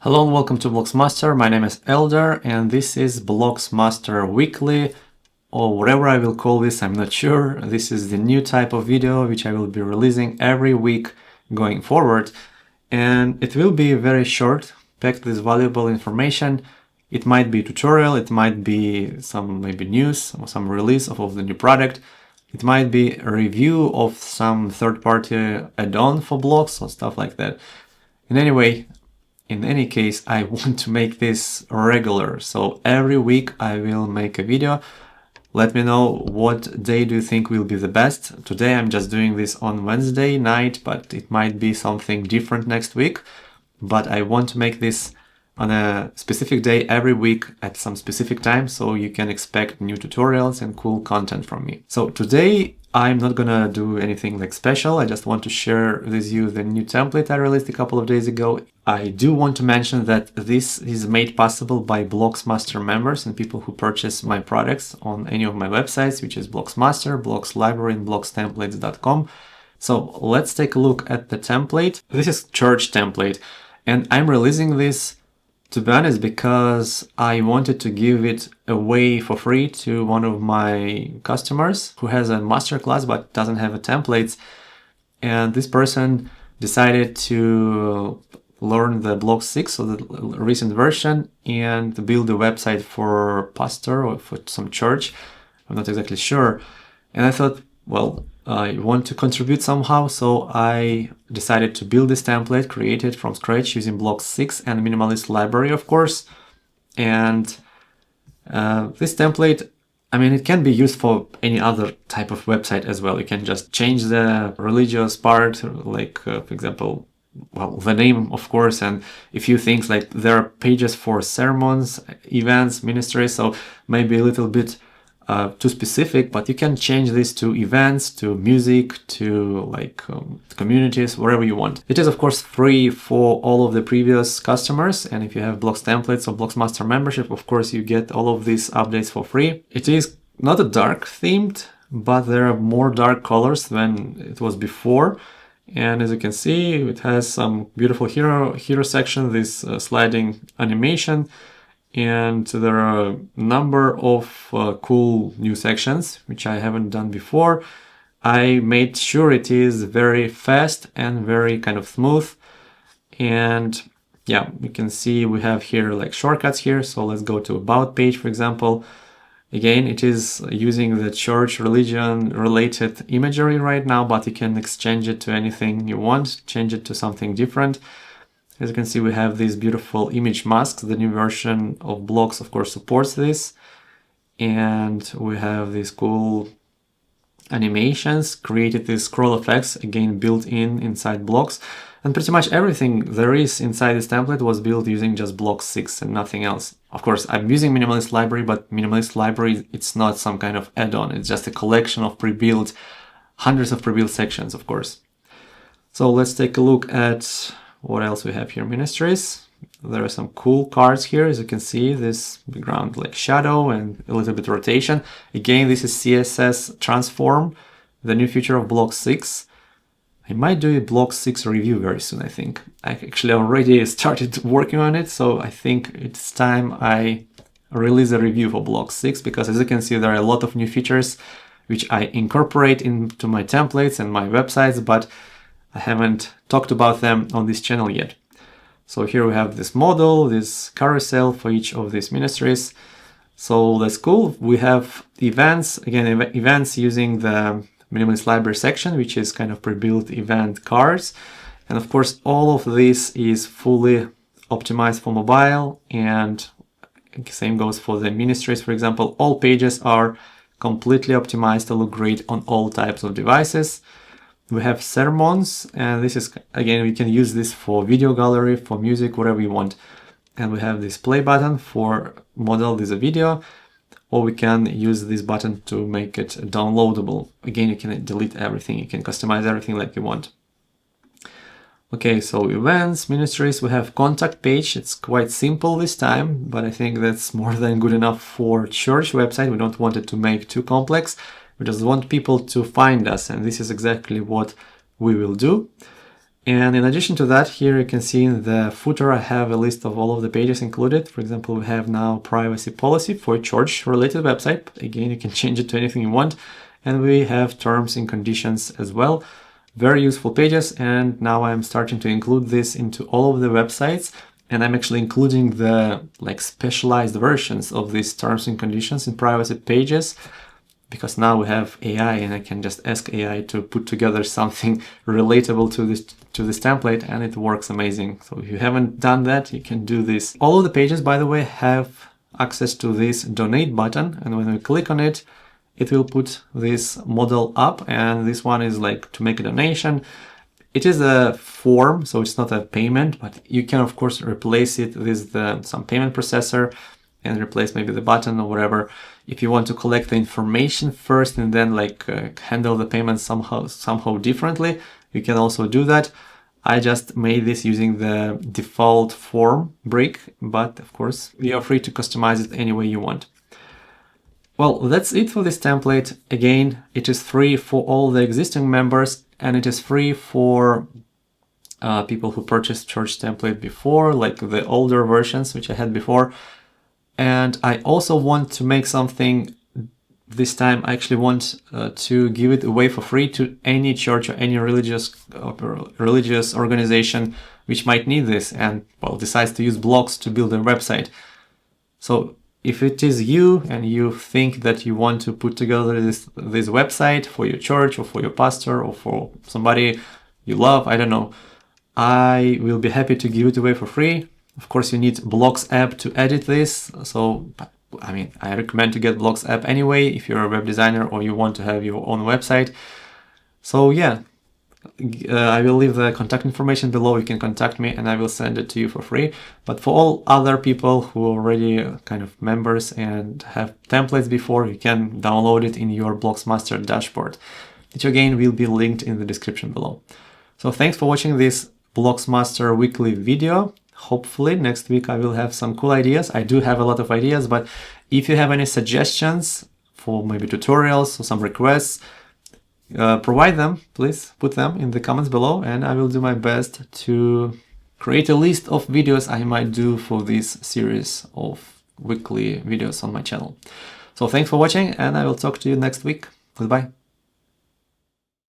Hello and welcome to Blocs Master. My name is Elder and this is Blocs Master Weekly, or whatever I will call this, I'm not sure. This is the new type of video which I will be releasing every week going forward, and it will be very short, packed with valuable information. It might be a tutorial, it might be some maybe news or some release of the new product. It might be a review of some third-party add-on for Blocs or stuff like that. In any case, I want to make this regular. So every week I will make a video. Let me know what day do you think will be the best. Today I'm just doing this on Wednesday night, but it might be something different next week. But I want to make this on a specific day every week at some specific time, so you can expect new tutorials and cool content from me. So today I'm not gonna do anything like special. I just want to share with you the new template I released a couple of days ago. I do want to mention that this is made possible by Blocs Master members and people who purchase my products on any of my websites, which is Blocs Master, Blocs Library, and blocstemplates.com. So let's take a look at the template. This is church template, and I'm releasing this, to be honest, because I wanted to give it away for free to one of my customers who has a masterclass but doesn't have a templates. And this person decided to learn the Blocs 6, so the recent version, and build a website for pastor or for some church. I'm not exactly sure. And I thought, well, I want to contribute somehow, so I decided to build this template, create it from scratch using Blocs 6 and Minimalist Library, of course. And this template, I mean, it can be used for any other type of website as well. You can just change the religious part, like, for example, well, the name, of course, and a few things, like there are pages for sermons, events, ministries, so maybe a little bit too specific, but you can change this to events, to music, to like communities, wherever you want. It is of course free for all of the previous customers, and if you have Blocs templates or Blocs Master membership, of course you get all of these updates for free. It is not a dark themed, but there are more dark colors than it was before. And as you can see, it has some beautiful hero section, this sliding animation. And there are a number of cool new sections, which I haven't done before. I made sure it is very fast and very kind of smooth. And yeah, you can see we have here like shortcuts here. So let's go to About page, for example. Again, it is using the church religion related imagery right now, but you can exchange it to anything you want, change it to something different. As you can see, we have these beautiful image masks. The new version of Blocs, of course, supports this. And we have these cool animations, created these scroll effects, again, built inside Blocs. And pretty much everything there is inside this template was built using just Blocs 6 and nothing else. Of course, I'm using Minimalist Library, but Minimalist Library, it's not some kind of add-on. It's just a collection of pre-built, hundreds of pre-built sections, of course. So let's take a look at what else we have here. Ministries. There are some cool cards here. As you can see, this background like shadow and a little bit rotation. Again, this is CSS transform, the new feature of Blocs 6. I might do a Blocs 6 review very soon, I think. I actually already started working on it, so I think it's time I release a review for Blocs 6, because as you can see, there are a lot of new features which I incorporate into my templates and my websites, but I haven't talked about them on this channel yet. So here we have this model, this carousel for each of these ministries. So that's cool. We have events, again, events using the Minimalist Library section, which is kind of pre-built event cards. And of course, all of this is fully optimized for mobile, and same goes for the ministries. For example, all pages are completely optimized to look great on all types of devices. We have sermons, and this is, again, we can use this for video gallery, for music, whatever you want. And we have this play button for model this video, or we can use this button to make it downloadable. Again, you can delete everything, you can customize everything like you want. Okay, so events, ministries, we have contact page. It's quite simple this time, but I think that's more than good enough for church website. We don't want it to make too complex. We just want people to find us, and this is exactly what we will do. And in addition to that, here you can see in the footer, I have a list of all of the pages included. For example, we have now privacy policy for church-related website. Again, you can change it to anything you want. And we have terms and conditions as well. Very useful pages. And now I'm starting to include this into all of the websites. And I'm actually including the specialized versions of these terms and conditions in privacy pages, because now we have AI and I can just ask AI to put together something relatable to this template, and it works amazing. So if you haven't done that, you can do this. All of the pages, by the way, have access to this donate button, and when we click on it, it will put this model up, and this one is to make a donation. It is a form, so it's not a payment, but you can of course replace it with some payment processor and replace maybe the button or whatever. If you want to collect the information first and then handle the payment somehow differently, you can also do that. I just made this using the default form brick, but of course you are free to customize it any way you want. Well, that's it for this template. Again, it is free for all the existing members, and it is free for people who purchased church template before, like the older versions which I had before. And I also want to make something this time. I actually want to give it away for free to any church or any religious organization which might need this and decides to use Blocs to build their website. So if it is you and you think that you want to put together this website for your church or for your pastor or for somebody you love, I don't know, I will be happy to give it away for free. Of course, you need Blocs app to edit this. So, I mean, I recommend to get Blocs app anyway if you're a web designer or you want to have your own website. So yeah, I will leave the contact information below. You can contact me and I will send it to you for free. But for all other people who are already kind of members and have templates before, you can download it in your Blocs Master dashboard, which again will be linked in the description below. So thanks for watching this Blocs Master weekly video. Hopefully next week I will have some cool ideas. I do have a lot of ideas, but if you have any suggestions for maybe tutorials or some requests, provide them. Please put them in the comments below and I will do my best to create a list of videos I might do for this series of weekly videos on my channel. So thanks for watching and I will talk to you next week. Goodbye.